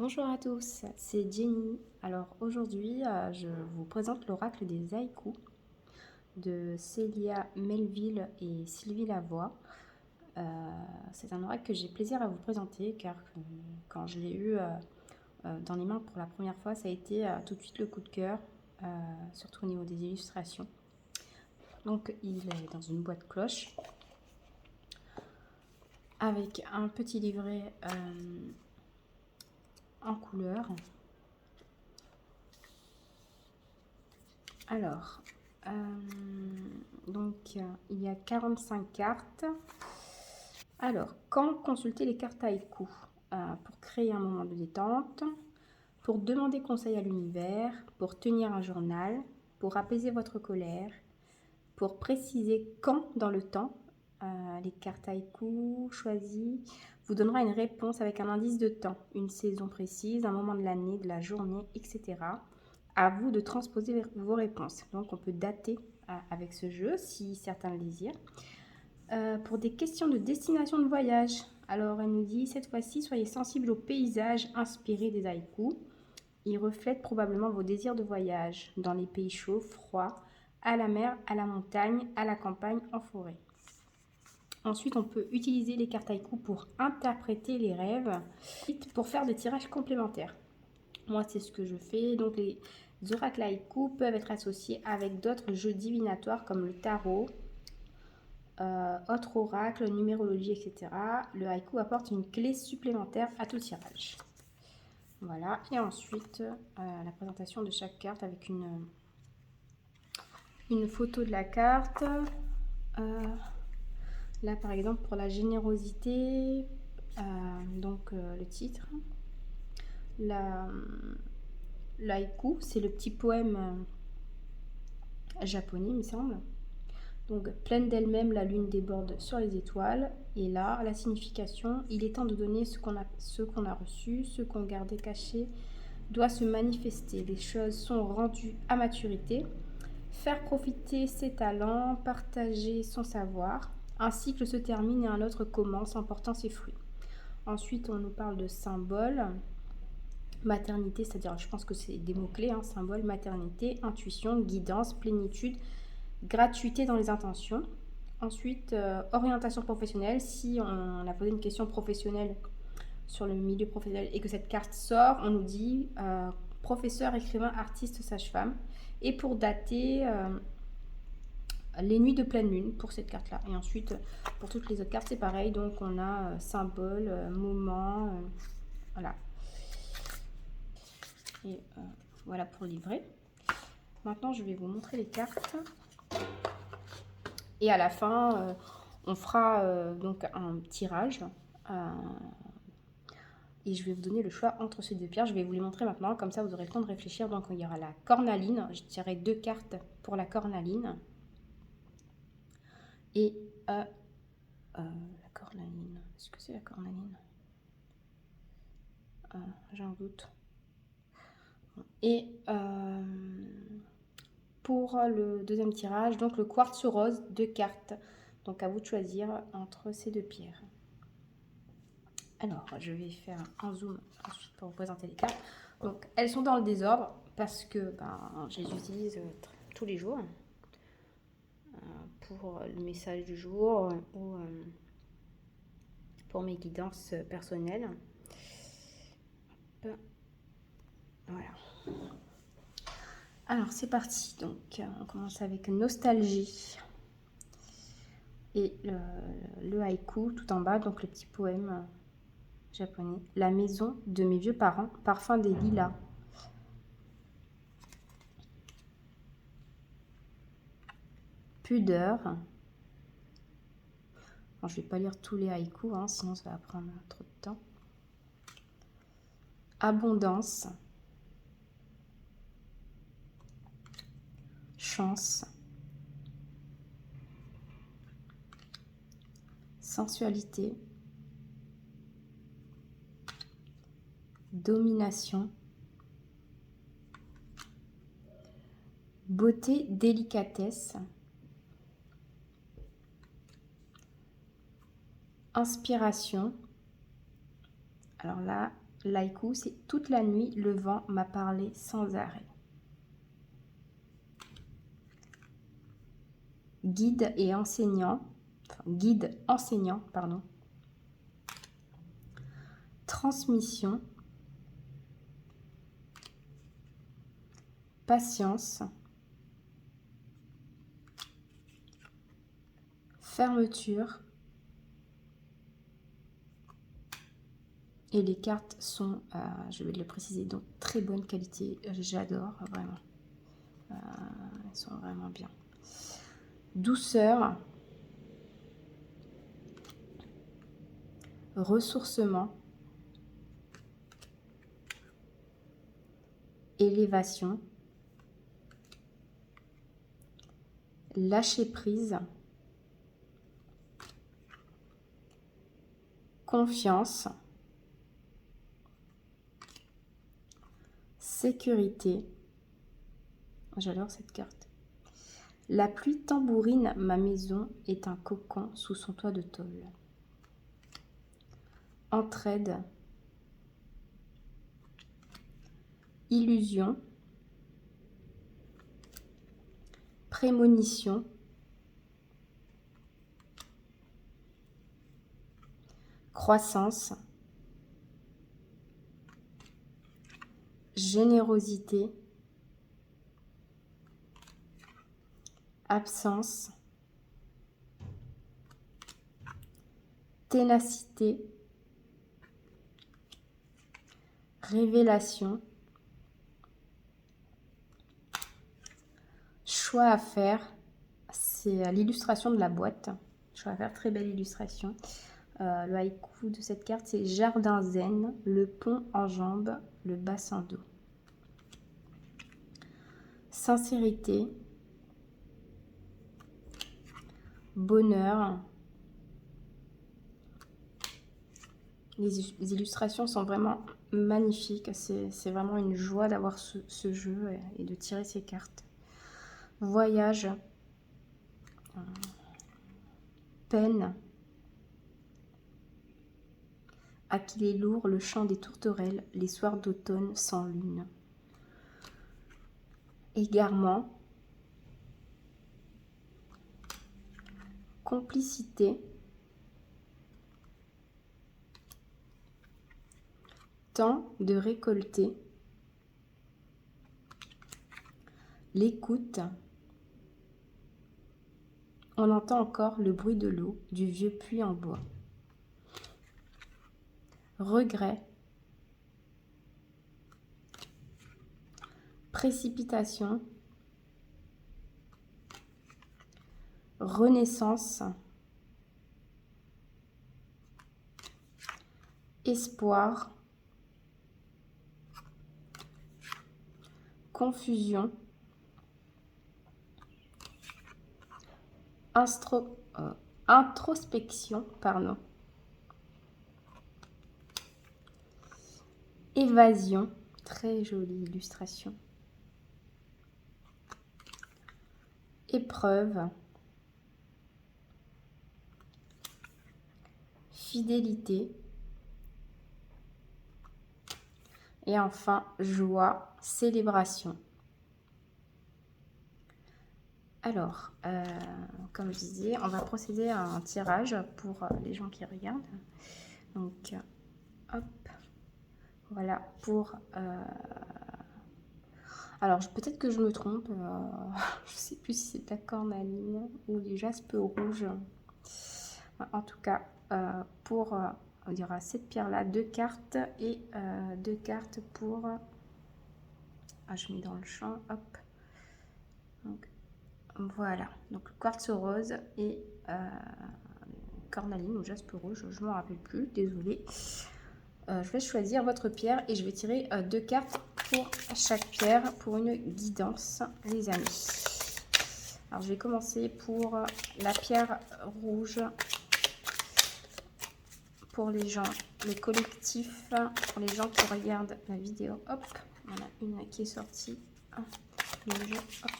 Bonjour à tous, c'est Jenny. Alors aujourd'hui, je vous présente l'oracle des haïkus de Célia Melville et Sylvie Lavoie. C'est un oracle que j'ai plaisir à vous présenter car quand je l'ai eu dans les mains pour la première fois, ça a été tout de suite le coup de cœur, surtout au niveau des illustrations. Donc il est dans une boîte cloche avec un petit livret en couleur. Alors, il y a 45 cartes. Alors, quand consulter les cartes haïku? Pour créer un moment de détente, pour demander conseil à l'univers, pour tenir un journal, pour apaiser votre colère, pour préciser quand dans le temps. Les cartes haïku choisies vous donnera une réponse avec un indice de temps, une saison précise, un moment de l'année, de la journée, etc. À vous de transposer vos réponses. Donc on peut dater avec ce jeu si certains le désirent. Pour des questions de destination de voyage, alors elle nous dit cette fois-ci soyez sensible aux paysages inspirés des haïkus. Ils reflètent probablement vos désirs de voyage dans les pays chauds, froids, à la mer, à la montagne, à la campagne, en forêt. Ensuite, on peut utiliser les cartes haïku pour interpréter les rêves, pour faire des tirages complémentaires. Moi, c'est ce que je fais. Donc, les oracles haïku peuvent être associés avec d'autres jeux divinatoires comme le tarot, autres oracles, numérologie, etc. Le haïku apporte une clé supplémentaire à tout tirage. Voilà. Et ensuite, la présentation de chaque carte avec une photo de la carte. Là, par exemple, pour la générosité, le titre. L'haïku, c'est le petit poème japonais, il me semble. Donc, pleine d'elle-même, la lune déborde sur les étoiles. Et là, la signification, il est temps de donner ce qu'on a reçu, ce qu'on gardait caché doit se manifester. Les choses sont rendues à maturité. Faire profiter ses talents, partager son savoir. Un cycle se termine et un autre commence en portant ses fruits. Ensuite, on nous parle de symboles. Maternité, c'est-à-dire, je pense que c'est des mots-clés, symbole, maternité, intuition, guidance, plénitude, gratuité dans les intentions. Ensuite, orientation professionnelle. Si on a posé une question professionnelle sur le milieu professionnel et que cette carte sort, on nous dit professeur, écrivain, artiste, sage-femme. Et pour dater, les nuits de pleine lune pour cette carte-là. Et ensuite, pour toutes les autres cartes, c'est pareil. Donc, on a symbole, moment, voilà. Et voilà pour le livret. Maintenant, je vais vous montrer les cartes. Et à la fin, on fera donc un tirage. Et je vais vous donner le choix entre ces deux pierres. Je vais vous les montrer maintenant, comme ça vous aurez le temps de réfléchir. Donc il y aura la cornaline. Je tirerai 2 cartes pour la cornaline. Et la cornaline. Est-ce que c'est la cornaline? J'ai un doute. Et pour le deuxième tirage, donc le quartz rose, 2 cartes. Donc à vous de choisir entre ces deux pierres. Alors, je vais faire un zoom ensuite pour vous présenter les cartes. Donc, elles sont dans le désordre parce que je les utilise tous les jours pour le message du jour ou pour mes guidances personnelles. Hop. Voilà. Alors, c'est parti. Donc, on commence avec nostalgie. Et le haïku tout en bas, donc le petit poème japonais. La maison de mes vieux parents, parfum des lilas. Pudeur. Bon, je ne vais pas lire tous les haïkus, sinon ça va prendre trop de temps. Abondance. Chance. Sensualité. Domination. Beauté, délicatesse. Inspiration. Alors là, L'haïku, c'est toute la nuit, le vent m'a parlé sans arrêt. Guide et enseignant, enfin, guide enseignant, pardon. Transmission. Patience. Fermeture. Et les cartes sont, je vais le préciser, donc très bonne qualité. J'adore, vraiment. Elles sont vraiment bien. Douceur. Ressourcement. Élévation. Lâcher prise. Confiance. Sécurité. J'adore cette carte. La pluie tambourine, ma maison est un cocon sous son toit de tôle. Entraide. Illusion. Prémonition. Croissance. Générosité. Absence. Ténacité. Révélation. Choix à faire. C'est l'illustration de la boîte. Choix à faire, très belle illustration. Le haïku de cette carte, c'est Jardin zen, le pont en jambes, le bassin d'eau. Sincérité. Bonheur. Les illustrations sont vraiment magnifiques. C'est vraiment une joie d'avoir ce jeu et de tirer ces cartes. Voyage. Peine. À qu'il est lourd le chant des tourterelles, les soirs d'automne sans lune. Égarement. Complicité. Temps de récolter. L'écoute. On entend encore le bruit de l'eau du vieux puits en bois. Regret. Précipitation. Renaissance. Espoir. Confusion. Introspection, pardon. Évasion, très jolie illustration. Épreuve. Fidélité. Et enfin, joie, célébration. Alors, comme je disais, on va procéder à un tirage pour les gens qui regardent. Donc, hop, voilà, pour... alors, peut-être que je me trompe, je ne sais plus si c'est de la cornaline ou du jaspe rouge. En tout cas, pour, on dira cette pierre-là, 2 cartes et 2 cartes pour... Ah, je mets dans le champ, hop. Donc, voilà, donc quartz rose et cornaline ou jaspe rouge, je ne m'en rappelle plus, désolée. Je vais choisir votre pierre et je vais tirer 2 cartes pour chaque pierre pour une guidance, les amis. Alors, je vais commencer pour la pierre rouge. Pour les gens, le collectif, pour les gens qui regardent la vidéo. Hop, voilà une qui est sortie. Rouge, hop.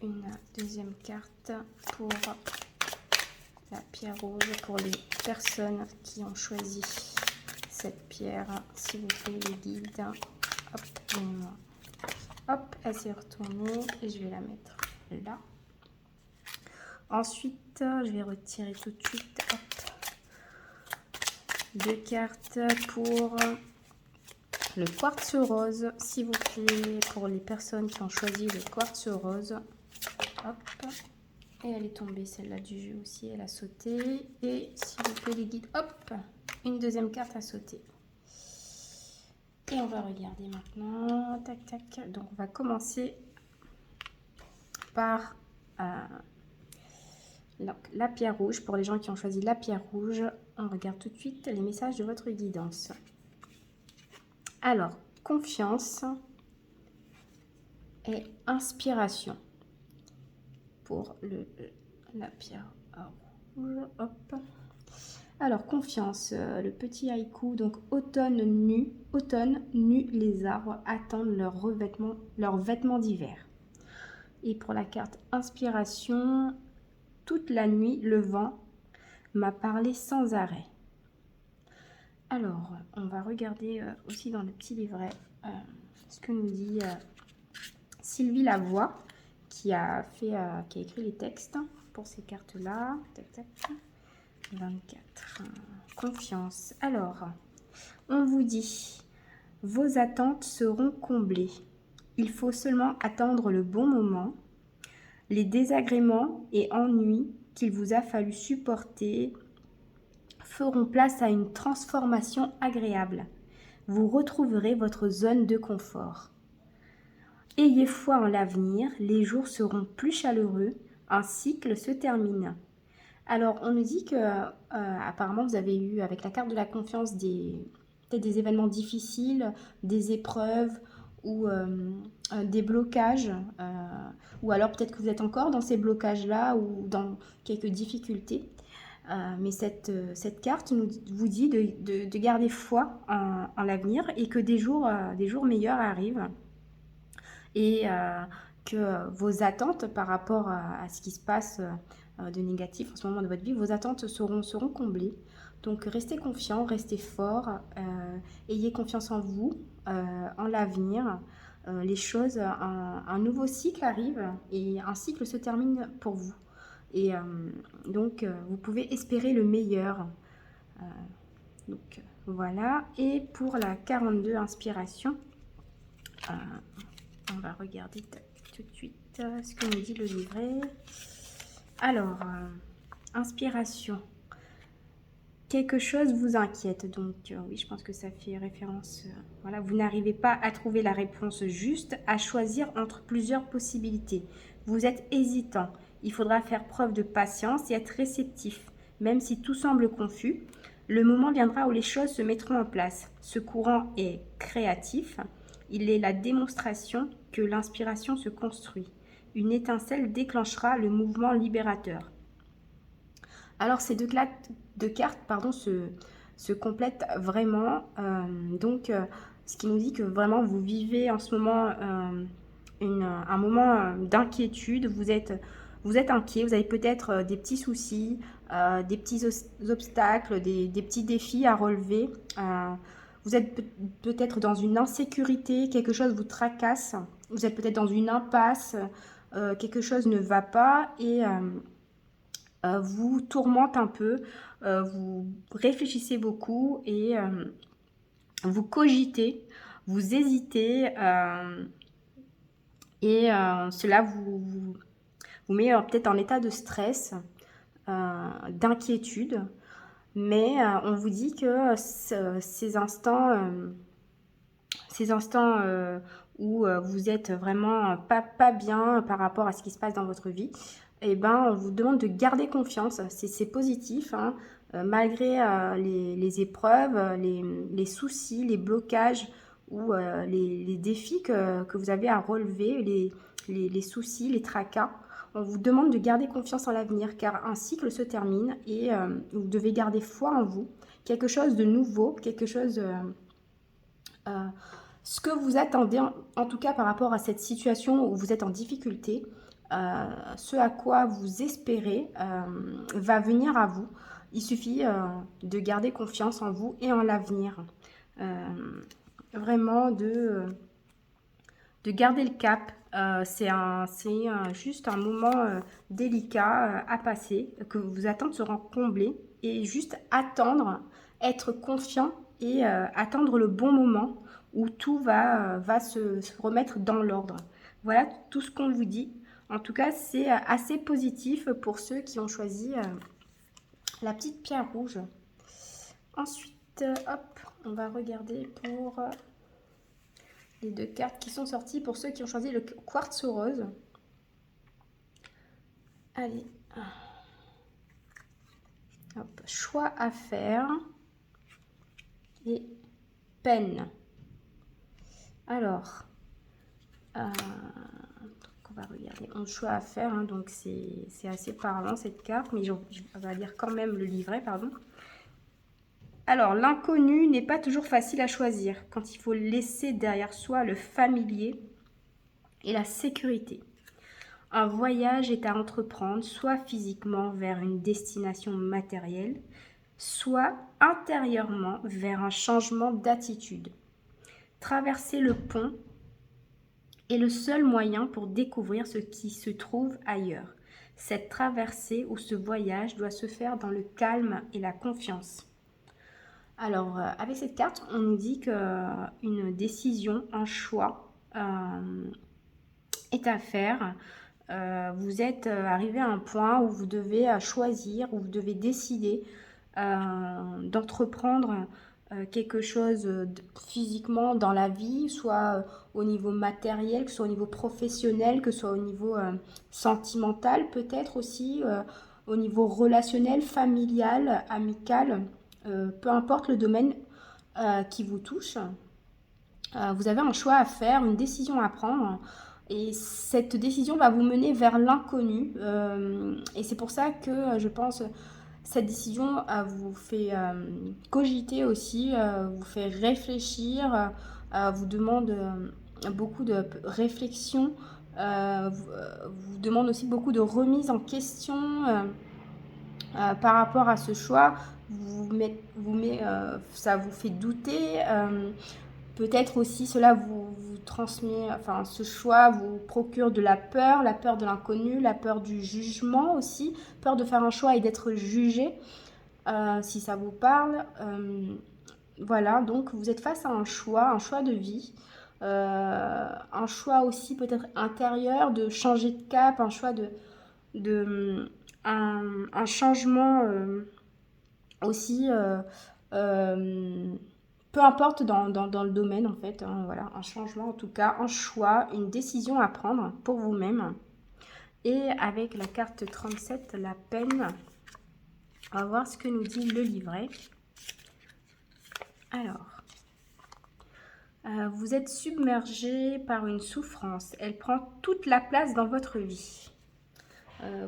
Une deuxième carte pour la pierre rouge pour les personnes qui ont choisi cette pierre, s'il vous plaît, les guides. Hop, hop, elle s'est retournée et je vais la mettre là. Ensuite, je vais retirer tout de suite, hop, 2 cartes pour le quartz rose, s'il vous plaît, pour les personnes qui ont choisi le quartz rose. Hop, et elle est tombée, celle-là du jeu aussi, elle a sauté. Et s'il vous plaît, les guides, hop, une deuxième carte à sauter. Et on va regarder maintenant, tac, tac. Donc, on va commencer par la pierre rouge. Pour les gens qui ont choisi la pierre rouge, on regarde tout de suite les messages de votre guidance. Alors, confiance et inspiration pour la pierre rouge. Hop. Alors, confiance, le petit haïku. Donc, automne nu, les arbres attendent leurs vêtements d'hiver. Et pour la carte inspiration, toute la nuit, le vent m'a parlé sans arrêt. Alors, on va regarder aussi dans le petit livret ce que nous dit Sylvie Lavoie, qui a écrit les textes pour ces cartes-là. Tac, tac. 24. Confiance. Alors, on vous dit, vos attentes seront comblées. Il faut seulement attendre le bon moment. Les désagréments et ennuis qu'il vous a fallu supporter feront place à une transformation agréable. Vous retrouverez votre zone de confort. Ayez foi en l'avenir, les jours seront plus chaleureux, un cycle se termine. Alors, on nous dit que apparemment vous avez eu avec la carte de la confiance peut-être des événements difficiles, des épreuves ou des blocages, ou alors peut-être que vous êtes encore dans ces blocages-là ou dans quelques difficultés. Mais cette carte vous dit de garder foi en l'avenir et que des jours meilleurs arrivent et que vos attentes par rapport à ce qui se passe de négatif en ce moment de votre vie, vos attentes seront comblées. Donc restez confiants, restez forts, ayez confiance en vous, en l'avenir. Les choses, un nouveau cycle arrive et un cycle se termine pour vous. Et donc, vous pouvez espérer le meilleur. Donc, voilà. Et pour la 42 inspiration, on va regarder tout de suite ce que nous dit le livret. Alors, inspiration. Quelque chose vous inquiète. Donc, oui, je pense que ça fait référence. Voilà, vous n'arrivez pas à trouver la réponse juste, à choisir entre plusieurs possibilités. Vous êtes hésitant. Il faudra faire preuve de patience et être réceptif. Même si tout semble confus, le moment viendra où les choses se mettront en place. Ce courant est créatif. Il est la démonstration que l'inspiration se construit. Une étincelle déclenchera le mouvement libérateur. Alors, ces deux cartes se complètent vraiment. Ce qui nous dit que vraiment vous vivez en ce moment un moment d'inquiétude. Vous êtes inquiet, vous avez peut-être des petits soucis, des petits obstacles, des petits défis à relever. Vous êtes peut-être dans une insécurité, quelque chose vous tracasse. Vous êtes peut-être dans une impasse, quelque chose ne va pas et vous tourmente un peu. Vous réfléchissez beaucoup et vous cogitez, vous hésitez et cela vous met peut-être en état de stress, d'inquiétude. Mais on vous dit que ces instants où vous êtes vraiment pas bien par rapport à ce qui se passe dans votre vie, eh ben, on vous demande de garder confiance. C'est positif, hein, malgré les épreuves, les soucis, les blocages ou les défis que vous avez à relever, les soucis, les tracas. On vous demande de garder confiance en l'avenir car un cycle se termine et vous devez garder foi en vous. Quelque chose de nouveau, quelque chose... ce que vous attendez, en tout cas par rapport à cette situation où vous êtes en difficulté, ce à quoi vous espérez va venir à vous. Il suffit de garder confiance en vous et en l'avenir. Vraiment de garder le cap. C'est juste un moment délicat à passer, que vos attentes seront comblées et juste attendre, être confiant et attendre le bon moment où tout va se remettre dans l'ordre. Voilà tout ce qu'on vous dit. En tout cas, c'est assez positif pour ceux qui ont choisi la petite pierre rouge. Ensuite, hop, on va regarder pour les 2 cartes qui sont sorties pour ceux qui ont choisi le quartz rose. Allez. Hop, choix à faire et peine. Alors, on va regarder. On choix à faire, hein, donc c'est assez parlant cette carte, mais on va lire quand même le livret, pardon. Alors, l'inconnu n'est pas toujours facile à choisir quand il faut laisser derrière soi le familier et la sécurité. Un voyage est à entreprendre, soit physiquement vers une destination matérielle, soit intérieurement vers un changement d'attitude. Traverser le pont est le seul moyen pour découvrir ce qui se trouve ailleurs. Cette traversée ou ce voyage doit se faire dans le calme et la confiance. Alors, avec cette carte, on nous dit qu'une décision, un choix est à faire. Vous êtes arrivé à un point où vous devez choisir, où vous devez décider d'entreprendre quelque chose physiquement dans la vie, soit au niveau matériel, que ce soit au niveau professionnel, que ce soit au niveau sentimental peut-être aussi, au niveau relationnel, familial, amical, peu importe le domaine qui vous touche. Vous avez un choix à faire, une décision à prendre. Et cette décision va vous mener vers l'inconnu. Et c'est pour ça que je pense cette décision vous fait cogiter aussi, vous fait réfléchir, vous demande beaucoup de réflexion, vous demande aussi beaucoup de remise en question par rapport à ce choix. Ça vous fait douter. Peut-être aussi cela vous transmet, enfin ce choix vous procure de la peur de l'inconnu, la peur du jugement aussi, peur de faire un choix et d'être jugé, si ça vous parle. Voilà, donc vous êtes face à un choix de vie, un choix aussi peut-être intérieur, de changer de cap, un choix un changement aussi. Peu importe dans le domaine en fait, hein, voilà, un changement en tout cas, un choix, une décision à prendre pour vous-même. Et avec la carte 37, la peine, on va voir ce que nous dit le livret. Alors, vous êtes submergé par une souffrance, elle prend toute la place dans votre vie.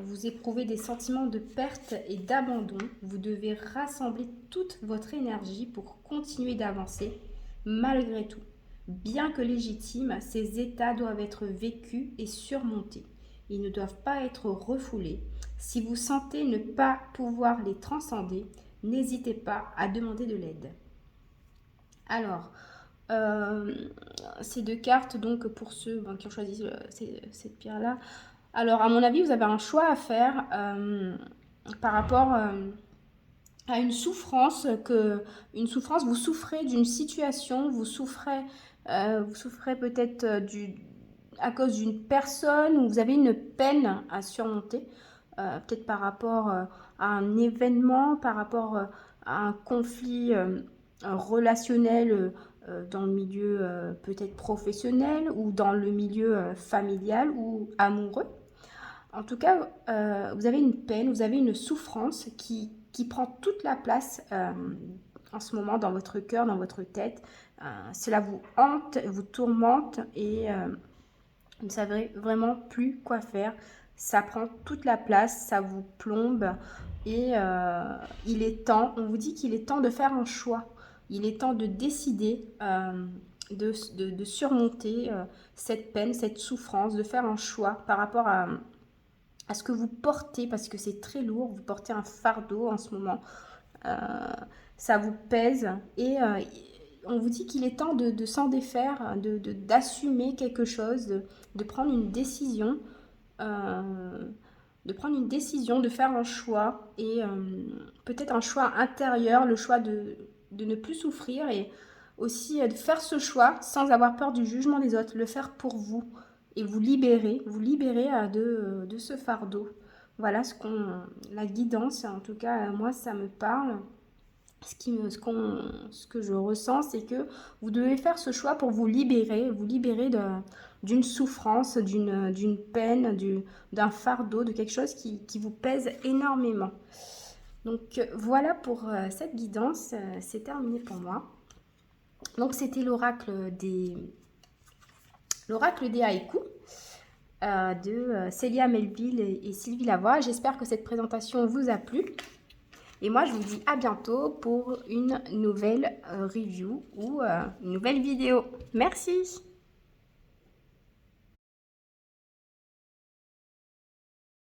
Vous éprouvez des sentiments de perte et d'abandon. Vous devez rassembler toute votre énergie pour continuer d'avancer malgré tout. Bien que légitimes, ces états doivent être vécus et surmontés. Ils ne doivent pas être refoulés. Si vous sentez ne pas pouvoir les transcender, n'hésitez pas à demander de l'aide. Alors, ces 2 cartes, donc pour ceux qui ont choisi cette pierre-là, alors, à mon avis, vous avez un choix à faire par rapport à une souffrance, vous souffrez d'une situation, vous souffrez peut-être à cause d'une personne, ou vous avez une peine à surmonter, peut-être par rapport à un événement, par rapport à un conflit relationnel dans le milieu peut-être professionnel, ou dans le milieu familial ou amoureux. En tout cas, vous avez une peine, vous avez une souffrance qui prend toute la place en ce moment dans votre cœur, dans votre tête. Cela vous hante, vous tourmente et vous ne savez vraiment plus quoi faire. Ça prend toute la place, ça vous plombe et il est temps, on vous dit qu'il est temps de faire un choix. Il est temps de décider de surmonter cette peine, cette souffrance, de faire un choix par rapport à ce que vous portez, parce que c'est très lourd, vous portez un fardeau en ce moment, ça vous pèse, et on vous dit qu'il est temps de s'en défaire, d'assumer quelque chose, de prendre une décision, de faire un choix, et peut-être un choix intérieur, le choix de ne plus souffrir, et aussi de faire ce choix sans avoir peur du jugement des autres, le faire pour vous, et vous libérer de ce fardeau. Voilà la guidance, en tout cas, moi, ça me parle. Ce que je ressens, c'est que vous devez faire ce choix pour vous libérer d'une souffrance, d'une peine, d'un fardeau, de quelque chose qui vous pèse énormément. Donc voilà pour cette guidance, c'est terminé pour moi. Donc c'était l'oracle des haïkus de Célia Melville et Sylvie Lavoie. J'espère que cette présentation vous a plu. Et moi, je vous dis à bientôt pour une nouvelle review ou une nouvelle vidéo. Merci!